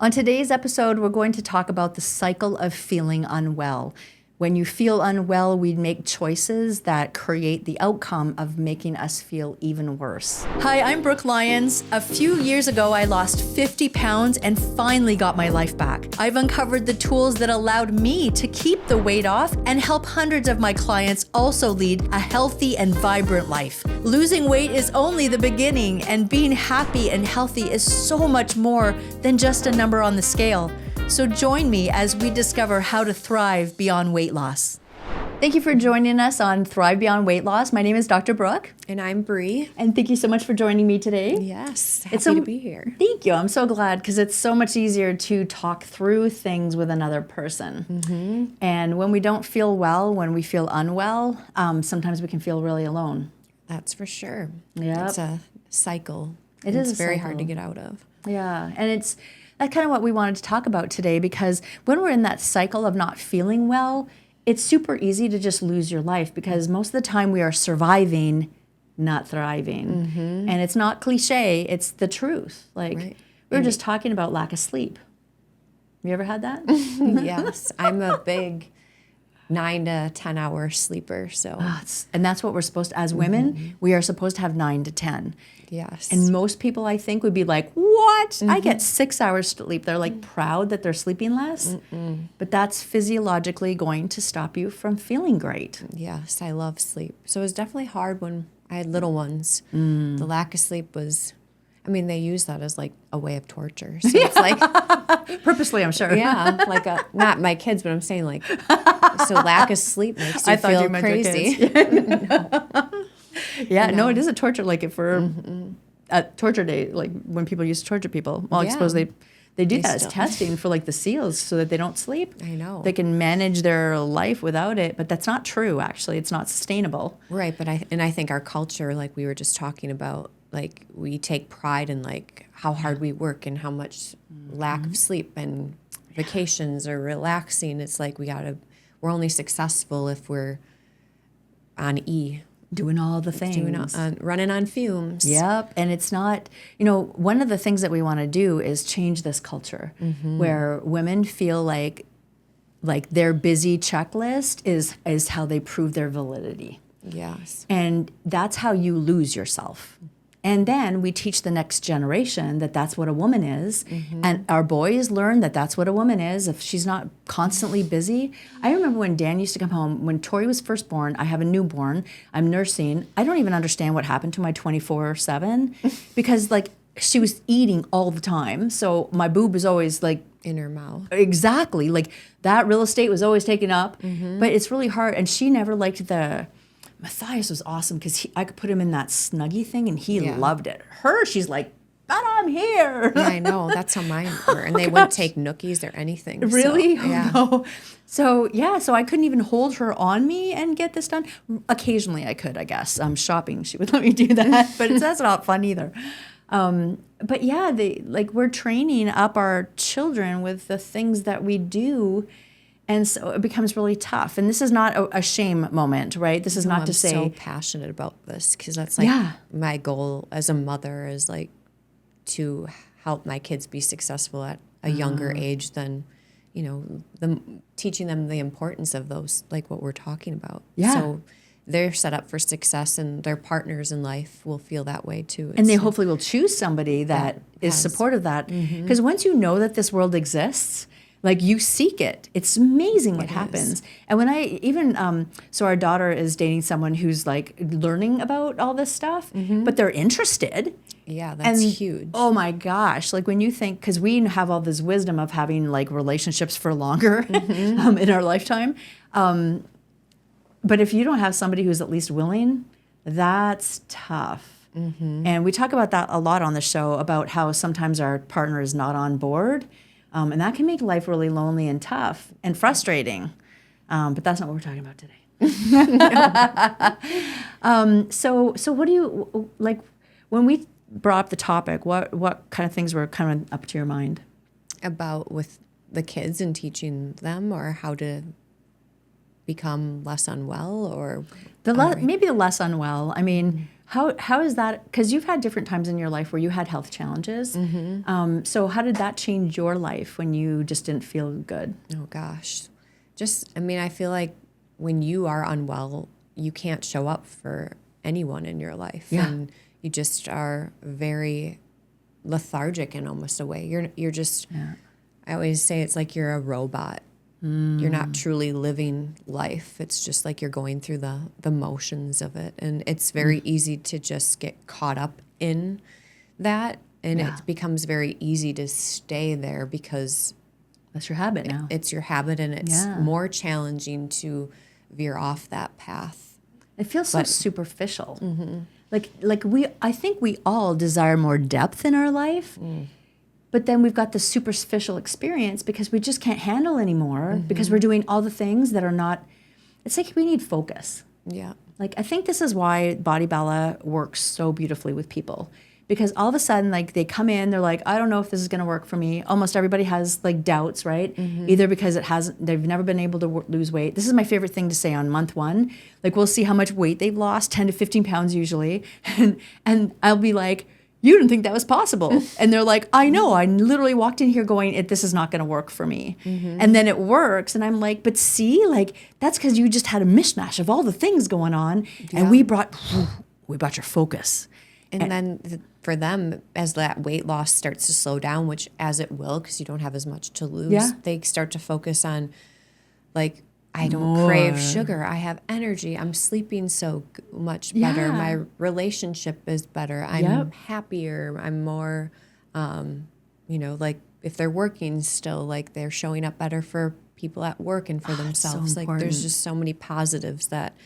On today's episode, we're going to talk about the cycle of feeling unwell. When you feel unwell, we make choices that create the outcome of making us feel even worse. Hi, I'm Brooke Lyons. A few years ago, I lost 50 pounds and finally got my life back. I've uncovered the tools that allowed me to keep the weight off and help hundreds of my clients also lead a healthy and vibrant life. Losing weight is only the beginning, and being happy and healthy is so much more than just a number on the scale. So join me as we discover how to thrive beyond weight loss. Thank you for joining us on Thrive Beyond Weight Loss. My name is Dr. Brooke. And I'm Bri. And thank you so much for joining me today. Yes, happy to be here. Thank you. I'm so glad because it's so much easier to talk through things with another person. Mm-hmm. And when we don't feel well, when we feel unwell, sometimes we can feel really alone. That's for sure. Yeah, it's a cycle. It's very hard to get out of. Yeah, and that's kind of what we wanted to talk about today, because when we're in that cycle of not feeling well, it's super easy to just lose your life, because most of the time we are surviving, not thriving. Mm-hmm. And it's not cliche, it's the truth. Like, right. We were just talking about lack of sleep. You ever had that? Yes, I'm a big 9 to 10 hour sleeper. So, and that's what we're supposed to, as women, mm-hmm. we are supposed to have 9 to 10. Yes. And most people, I think, would be like, what? Mm-hmm. I get 6 hours sleep. They're like proud that they're sleeping less. Mm-mm. But that's physiologically going to stop you from feeling great. Yes, I love sleep. So it was definitely hard when I had little ones. Mm. The lack of sleep was, they use that as like a way of torture. So it's like purposely, I'm sure. Yeah, like not my kids, but I'm saying like, so lack of sleep makes you feel crazy. Yeah, no, it is a torture. Like for at torture day, like when people used to torture people. Well, I suppose they do that as testing for like the SEALs so that they don't sleep. I know. They can manage their life without it, but that's not true. Actually, it's not sustainable. Right, but I think our culture, like we were just talking about, like we take pride in like how hard we work and how much lack of sleep and vacations or relaxing. It's like we're only successful if we're on E. Doing all the things. Running on fumes. Yep. And it's not, one of the things that we want to do is change this culture where women feel like their busy checklist is how they prove their validity. Yes. And that's how you lose yourself. And then we teach the next generation that that's what a woman is. Mm-hmm. And our boys learn that that's what a woman is if she's not constantly busy. I remember when Dan used to come home, when Tori was first born, I have a newborn, I'm nursing. I don't even understand what happened to my 24/7 because like she was eating all the time. So my boob was always like in her mouth. Exactly. Like that real estate was always taken up. Mm-hmm. But it's really hard. And she never liked Matthias was awesome because I could put him in that Snuggie thing and he loved it. She's like, but I'm here. Yeah, I know. That's how mine were. And they wouldn't take nookies or anything. Really? So, yeah. Oh, no. So I couldn't even hold her on me and get this done. Occasionally I could, I guess. Shopping, she would let me do that. But that's not fun either. But yeah, we're training up our children with the things that we do. And so it becomes really tough. And this is not a shame moment, right? This is not to say... I'm so passionate about this because that's like my goal as a mother is like to help my kids be successful at a younger age than, teaching them the importance of those, like what we're talking about. Yeah. So they're set up for success and their partners in life will feel that way too. And they hopefully will choose somebody that is supportive of that. Because once you know that this world exists... Like you seek it. It's amazing what happens. And when so our daughter is dating someone who's like learning about all this stuff, but they're interested. Yeah, that's huge. Oh my gosh. Like when you think, because we have all this wisdom of having like relationships for longer in our lifetime. But if you don't have somebody who's at least willing, that's tough. Mm-hmm. And we talk about that a lot on the show about how sometimes our partner is not on board. And that can make life really lonely and tough and frustrating. But that's not what we're talking about today. So what do you, like, when we brought up the topic, what kind of things were kind of up to your mind? About with the kids and teaching them or how to become less unwell or? Maybe the less unwell. How is that? Because you've had different times in your life where you had health challenges. So how did that change your life when you just didn't feel good? Oh gosh. I feel like when you are unwell, you can't show up for anyone in your life. Yeah. And you just are very lethargic in almost a way. You're just, I always say it's like you're a robot. You're not truly living life. It's just like you're going through the motions of it. And it's very easy to just get caught up in that. And it becomes very easy to stay there because that's your habit now. It's your habit, and it's more challenging to veer off that path. It feels so superficial. I think we all desire more depth in our life. But then we've got the superficial experience because we just can't handle anymore because we're doing all the things that are not, it's like we need focus. Yeah. Like, I think this is why Body Bella works so beautifully with people, because all of a sudden, like, they come in, they're like, I don't know if this is going to work for me. Almost everybody has like doubts, right? Either because they've never been able to lose weight. This is my favorite thing to say on month one. Like, we'll see how much weight they've lost, 10 to 15 pounds usually. And I'll be like, you didn't think that was possible. And they're like, I know, I literally walked in here going, this is not going to work for me. And then it works. And I'm like, but see, like, that's because you just had a mishmash of all the things going on. And we brought your focus. And then for them, as that weight loss starts to slow down, which as it will, because you don't have as much to lose, they start to focus on, like, I don't crave sugar. I have energy. I'm sleeping so much better. My relationship is better. I'm happier. I'm more, like if they're working still, like they're showing up better for people at work and for themselves. So like there's just so many positives that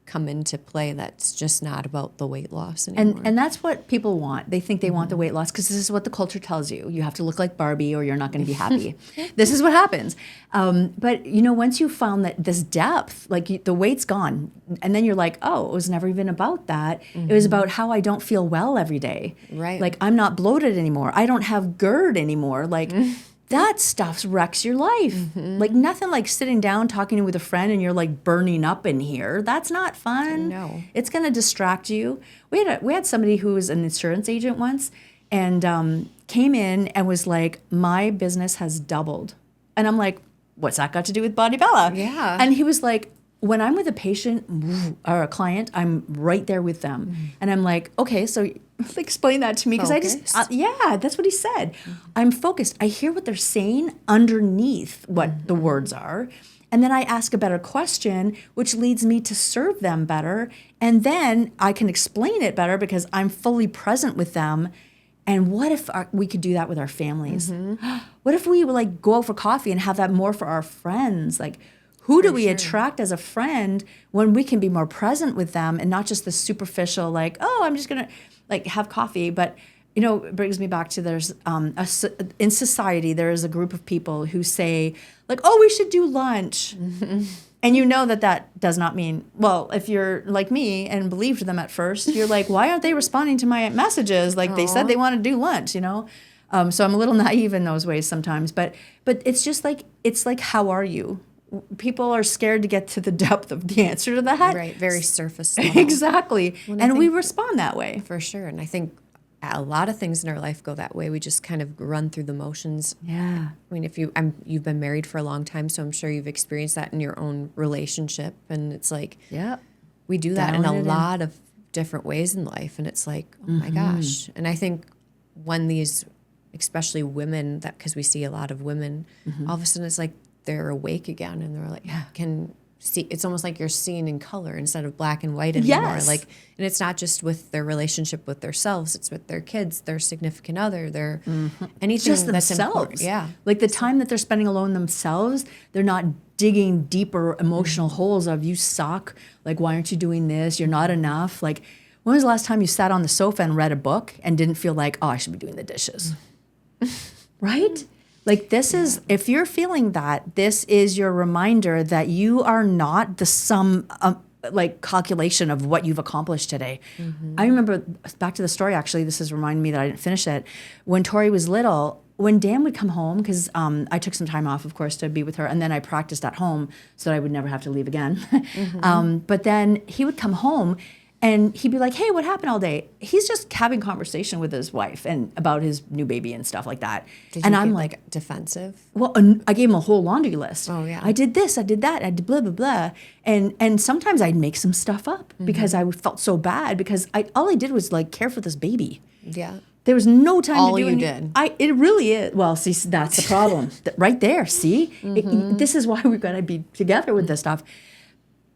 come into play that's just not about the weight loss anymore. And that's what people want. They think they want the weight loss because this is what the culture tells you. You have to look like Barbie or you're not going to be happy. This is what happens. But, once you found that this depth, like the weight's gone, and then you're like, oh, it was never even about that. It was about how I don't feel well every day. Right. Like, I'm not bloated anymore. I don't have GERD anymore. Like, that stuff wrecks your life. Like, nothing like sitting down talking with a friend and you're like burning up in here. That's not fun. No. It's going to distract you. We had somebody who was an insurance agent once and came in and was like, my business has doubled. And I'm like, what's that got to do with Body Bella? Yeah. And he was like, when I'm with a patient or a client, I'm right there with them. And I'm like, okay, so explain that to me. Because that's what he said. I'm focused. I hear what they're saying underneath what the words are. And then I ask a better question, which leads me to serve them better. And then I can explain it better because I'm fully present with them. And what if we could do that with our families? What if we would like go out for coffee and have that more for our friends? Like, who do we attract as a friend when we can be more present with them and not just the superficial, like, oh, I'm just going to like have coffee. But, it brings me back to there's in society, there is a group of people who say like, oh, we should do lunch. And that does not mean, well, if you're like me and believed them at first, you're like, why aren't they responding to my messages? Like they said they want to do lunch, So I'm a little naive in those ways sometimes. But it's just like, how are you? People are scared to get to the depth of the answer to that. Right, very surface level. Exactly. Well, and we respond that way. For sure. And I think a lot of things in our life go that way. We just kind of run through the motions. Yeah. I mean, you've been married for a long time, so I'm sure you've experienced that in your own relationship. And it's like, we do that in a lot of different ways in life. And it's like, oh my gosh. And I think when these, especially women, because we see a lot of women, all of a sudden it's like, they're awake again and they're like, can see, it's almost like you're seeing in color instead of black and white anymore. Yes. Like, and it's not just with their relationship with themselves, it's with their kids, their significant other, their anything just that's themselves. important. Yeah. Like the time that they're spending alone themselves, they're not digging deeper emotional holes of you suck. Like, why aren't you doing this? You're not enough. Like, when was the last time you sat on the sofa and read a book and didn't feel like, oh, I should be doing the dishes? Right? Like this is, if you're feeling that, this is your reminder that you are not the sum, like calculation of what you've accomplished today. I remember, back to the story actually, this is reminding me that I didn't finish it. When Tori was little, when Dan would come home, because I took some time off, of course, to be with her, and then I practiced at home so that I would never have to leave again. But then he would come home And he'd be like, hey, what happened all day? He's just having conversation with his wife and about his new baby and stuff like that. Did and you I'm get, like, defensive? well, I gave him a whole laundry list. Oh, yeah. I did this, I did that, I did blah, blah, blah. And sometimes I'd make some stuff up because I felt so bad because all I did was like care for this baby. Yeah. There was no time All to do you anything. did. It really is. Well, see, that's the problem. Right there, see? This is why we're going to be together with this stuff.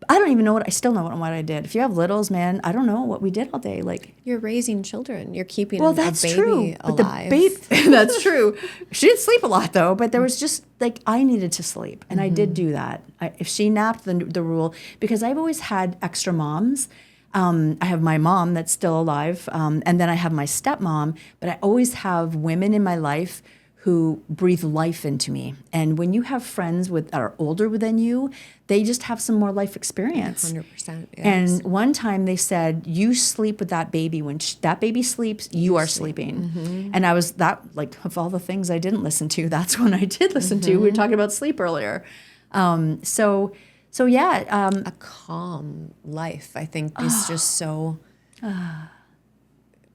I don't even know I still know what I did. If you have littles, man, I don't know what we did all day. Like, you're raising children. You're keeping well, a that's baby true. alive. But the baby, that's true. She did sleep a lot though, but there was just like, I needed to sleep. And I did do that. If she napped, the rule, because I've always had extra moms. I have my mom that's still alive. And then I have my stepmom, but I always have women in my life who breathe life into me. And when you have friends that are older than you, they just have some more life experience. 100%. Yes. And one time they said, you sleep with that baby. When that baby sleeps, you are sleeping. And I was like, of all the things I didn't listen to, that's when I did listen to. We were talking about sleep earlier. So yeah. A calm life, I think, is just so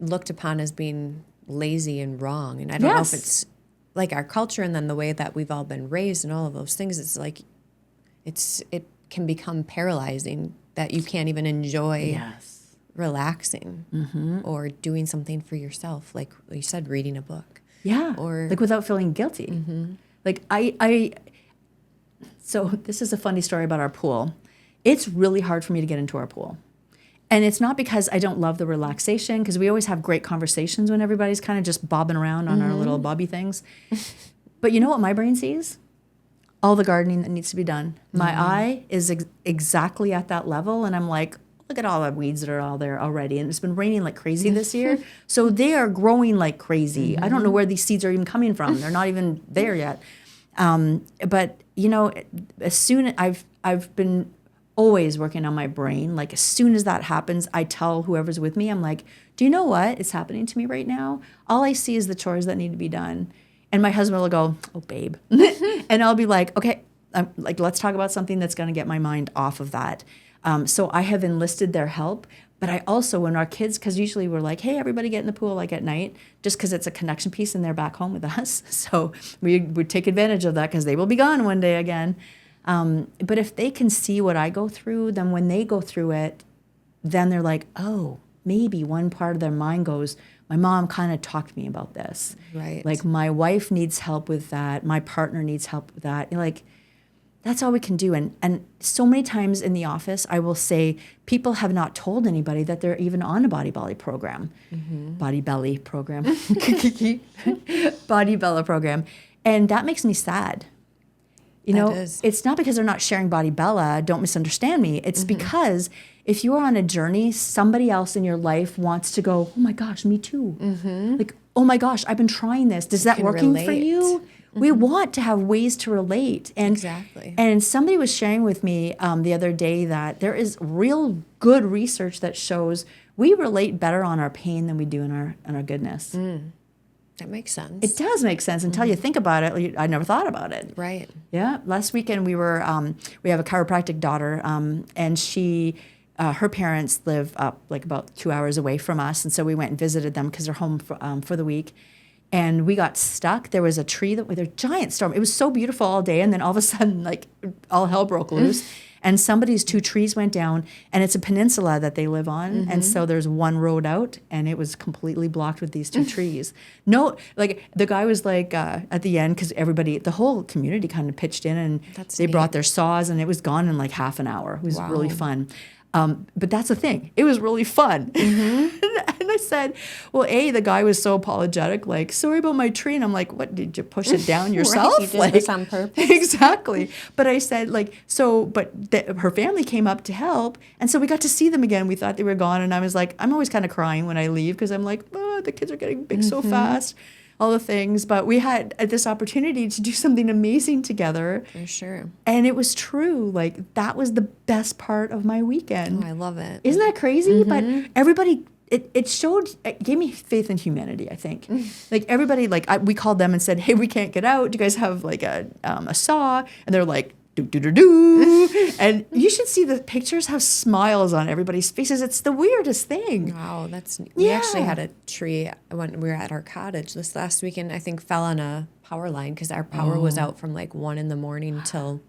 looked upon as being lazy and wrong. And I don't know if it's like our culture and then the way that we've all been raised and all of those things. It's like it can become paralyzing that you can't even enjoy relaxing or doing something for yourself, like you said, reading a book. Yeah, or like without feeling guilty. Like so this is a funny story about our pool. It's really hard for me to get into our pool. And it's not because I don't love the relaxation, because we always have great conversations when everybody's kind of just bobbing around on our little bobby things. But you know what my brain sees? All the gardening that needs to be done. My eye is exactly at that level, and I'm like, look at all the weeds that are all there already. And it's been raining like crazy this year. So they are growing like crazy. I don't know where these seeds are even coming from. They're not even there yet. But, you know, as soon I've been always working on my brain. Like as soon as that happens, I tell whoever's with me, I'm like, do you know what is happening to me right now? All I see is the chores that need to be done. And my husband will go, oh, babe. And I'll be like, okay, like, let's talk about something that's going to get my mind off of that. So I have enlisted their help. But I also, when our kids, because usually we're like, hey, everybody get in the pool like at night, just because it's a connection piece and they're back home with us. So we would take advantage of that because they will be gone one day again. But if they can see what I go through, then when they go through it, then they're like, oh, maybe one part of their mind goes, my mom kind of talked to me about this. Right. Like my wife needs help with that. My partner needs help with that. You're like, that's all we can do. And so many times in the office, I will say people have not told anybody that they're even on a Body Belly program. Body Belly program. Body Bella program. And that makes me sad. You know, it's not because they're not sharing Body Bella, don't misunderstand me. It's because if you're on a journey, somebody else in your life wants to go, oh my gosh, me too. Like, oh my gosh, I've been trying this. Is that working for you? We want to have ways to relate. And, and somebody was sharing with me the other day that there is real good research that shows we relate better on our pain than we do on our goodness. That makes sense. It does make sense until you think about it. I never thought about it. Right. Yeah. Last weekend we have a chiropractic daughter, and she, her parents live up like about 2 hours away from us, and so we went and visited them because they're home for the week. And we got stuck. There was a tree with a giant storm. It was so beautiful all day, and then all of a sudden, like all hell broke loose. And somebody's 2 trees went down, and it's a peninsula that they live on. And so there's one road out, and it was completely blocked with these 2 trees. No, like the guy was like at the end, because the whole community kind of pitched in, and they brought their saws, and it was gone in like half an hour. It was really fun. But that's the thing. It was really fun. And I said, well, the guy was so apologetic, like, sorry about my tree. And I'm like, what, did you push it down yourself? You did this on purpose. Exactly. But I said, like, so, but her family came up to help. And so we got to see them again. We thought they were gone. And I was like, I'm always kind of crying when I leave because I'm like, oh, the kids are getting big so fast. All the things, but we had this opportunity to do something amazing together. For sure. And it was true. Like, that was the best part of my weekend. Oh, I love it. Isn't that crazy? But everybody, it gave me faith in humanity, I think. Like, everybody, like, we called them and said, hey, we can't get out. Do you guys have, like, a saw? And they're like, do. And you should see the pictures, have smiles on everybody's faces. It's the weirdest thing. Wow, we actually had a tree when we were at our cottage this last weekend, I think fell on a power line because our power was out from like 1 a.m. till,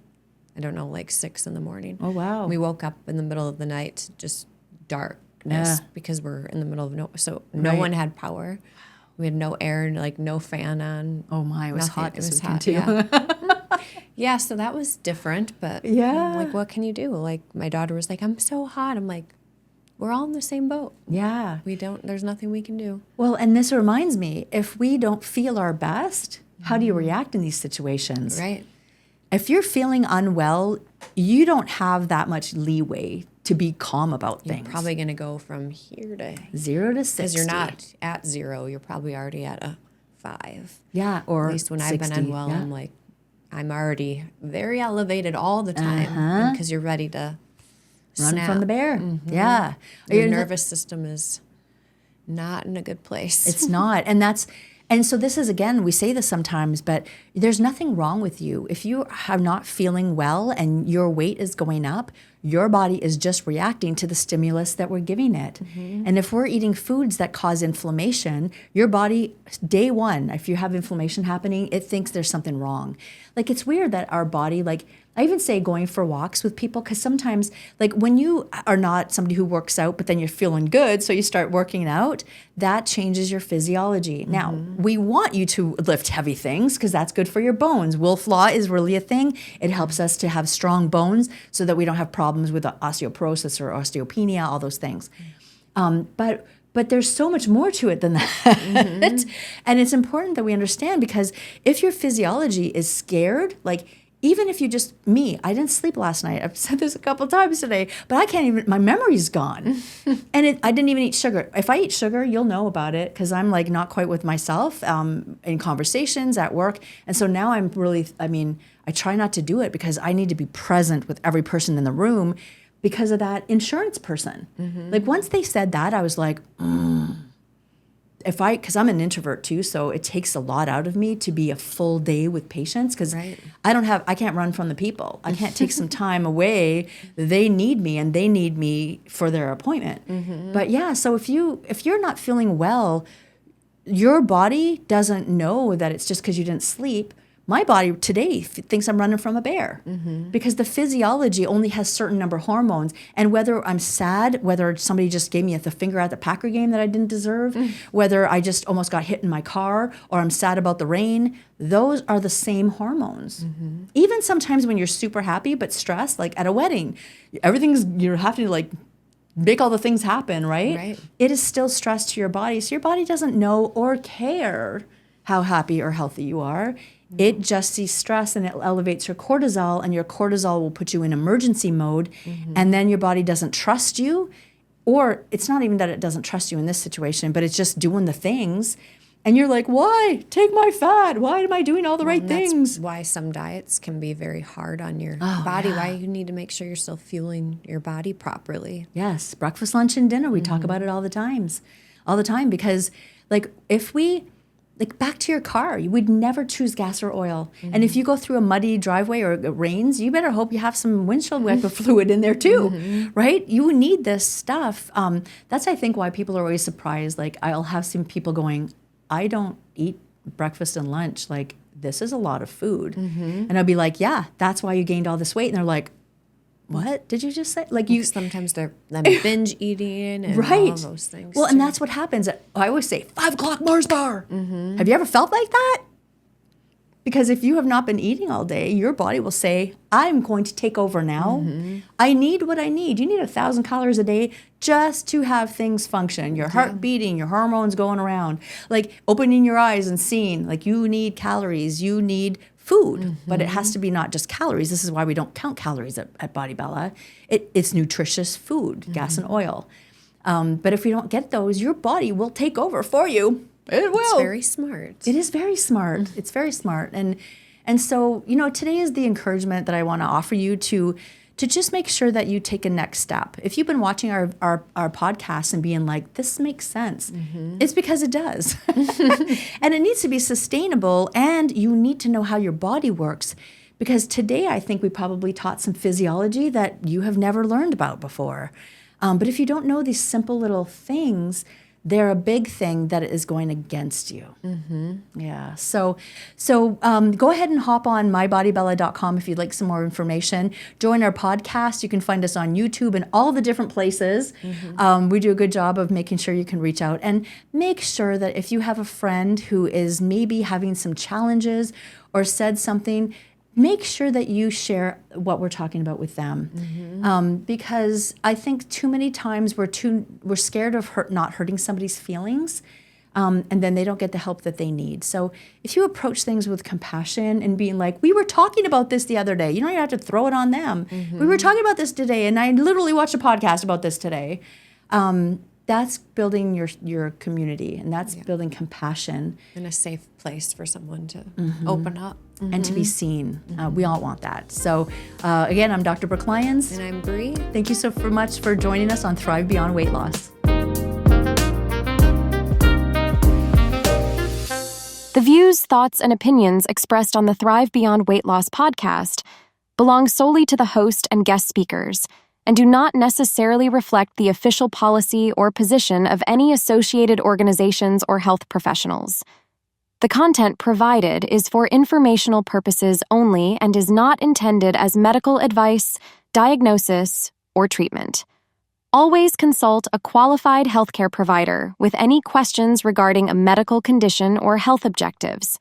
I don't know, like 6 a.m. Oh, wow. We woke up in the middle of the night, just darkness because we're in the middle of no one had power. We had no air, like no fan on. Oh my, it was nothing. hot this It was weekend hot, too. yeah. Yeah, so that was different, but like, what can you do? Like, my daughter was like, I'm so hot. I'm like, we're all in the same boat. Yeah. There's nothing we can do. Well, and this reminds me, if we don't feel our best, how do you react in these situations? Right. If you're feeling unwell, you don't have that much leeway to be calm about things. You're probably going to go from here to 0 to 60. Because you're not at 0. You're probably already at a 5. Yeah, or at least when 60, I've been unwell, yeah. I'm like, I'm already very elevated all the time because you're ready to Run snap. from the bear. Yeah. Your nervous system is not in a good place. It's not. And so this is, again, we say this sometimes, but there's nothing wrong with you. If you are not feeling well and your weight is going up, your body is just reacting to the stimulus that we're giving it. And if we're eating foods that cause inflammation, your body, day one, if you have inflammation happening, it thinks there's something wrong. Like, it's weird that our body, like, I even say going for walks with people, because sometimes, like, when you are not somebody who works out, but then you're feeling good, so you start working out, that changes your physiology. Now, we want you to lift heavy things because that's good for your bones. Wolf law is really a thing. It helps us to have strong bones so that we don't have problems with osteoporosis or osteopenia, all those things. But there's so much more to it than that. And it's important that we understand, because if your physiology is scared, like, even if you I didn't sleep last night. I've said this a couple times today, but I can't even, my memory's gone. And I didn't even eat sugar. If I eat sugar, you'll know about it, because I'm like not quite with myself in conversations at work. And so now I'm really, I try not to do it because I need to be present with every person in the room because of that insurance person. Like, once they said that, I was like, because I'm an introvert too, so it takes a lot out of me to be a full day with patients, because I can't run from the people. I can't take some time away. They need me, and they need me for their appointment. But yeah, so if you're not feeling well, your body doesn't know that it's just because you didn't sleep. My body today thinks I'm running from a bear because the physiology only has certain number of hormones. And whether I'm sad, whether somebody just gave me the finger at the Packer game that I didn't deserve, whether I just almost got hit in my car, or I'm sad about the rain, those are the same hormones. Even sometimes when you're super happy but stressed, like at a wedding, you're having to like make all the things happen, right? It is still stress to your body. So your body doesn't know or care how happy or healthy you are. It just sees stress, and it elevates your cortisol, and your cortisol will put you in emergency mode, and then your body doesn't trust you. Or it's not even that it doesn't trust you in this situation, but it's just doing the things. And you're like, why? Take my fat. Why am I doing all the right things? That's why some diets can be very hard on your body. Why you need to make sure you're still fueling your body properly. Yes, breakfast, lunch, and dinner. We talk about it all the time, because like like back to your car, you would never choose gas or oil. And if you go through a muddy driveway or it rains, you better hope you have some windshield wiper fluid in there too, right? You need this stuff. That's, I think, why people are always surprised. Like, I'll have some people going, I don't eat breakfast and lunch. Like, this is a lot of food. And I'll be like, yeah, that's why you gained all this weight. And they're like, what did you just say? Like, you sometimes they're binge eating and all of those things. Well, and that's what happens. I always say 5 o'clock Mars bar. Have you ever felt like that? Because if you have not been eating all day, your body will say, I'm going to take over now. I need what I need. You need 1,000 calories a day just to have things function. Your heart beating, your hormones going around, like opening your eyes and seeing. Like, you need calories. You need food, but it has to be not just calories. This is why we don't count calories at Body Bella. It's nutritious food, gas and oil. But if we don't get those, your body will take over for you. It will. It's very smart. It is very smart. It's very smart. And so, today is the encouragement that I want to offer you to just make sure that you take a next step. If you've been watching our podcast and being like, this makes sense, it's because it does. And it needs to be sustainable, and you need to know how your body works, Because today I think we probably taught some physiology that you have never learned about before. But if you don't know these simple little things, they're a big thing that is going against you. Yeah. So go ahead and hop on mybodybella.com if you'd like some more information. Join our podcast. You can find us on YouTube and all the different places. We do a good job of making sure you can reach out, and make sure that if you have a friend who is maybe having some challenges or said something, make sure that you share what we're talking about with them. Because I think too many times we're scared of not hurting somebody's feelings, and then they don't get the help that they need. So if you approach things with compassion and being like, we were talking about this the other day, you don't even have to throw it on them. We were talking about this today, and I literally watched a podcast about this today. That's building your community, and that's building compassion. And a safe place for someone to open up. And to be seen. We all want that. So again, I'm Dr. Brooke Lyons. And I'm Bri. Thank you so much for joining us on Thrive Beyond Weight Loss. The views, thoughts, and opinions expressed on the Thrive Beyond Weight Loss podcast belong solely to the host and guest speakers, and do not necessarily reflect the official policy or position of any associated organizations or health professionals. The content provided is for informational purposes only and is not intended as medical advice, diagnosis, or treatment. Always consult a qualified healthcare provider with any questions regarding a medical condition or health objectives.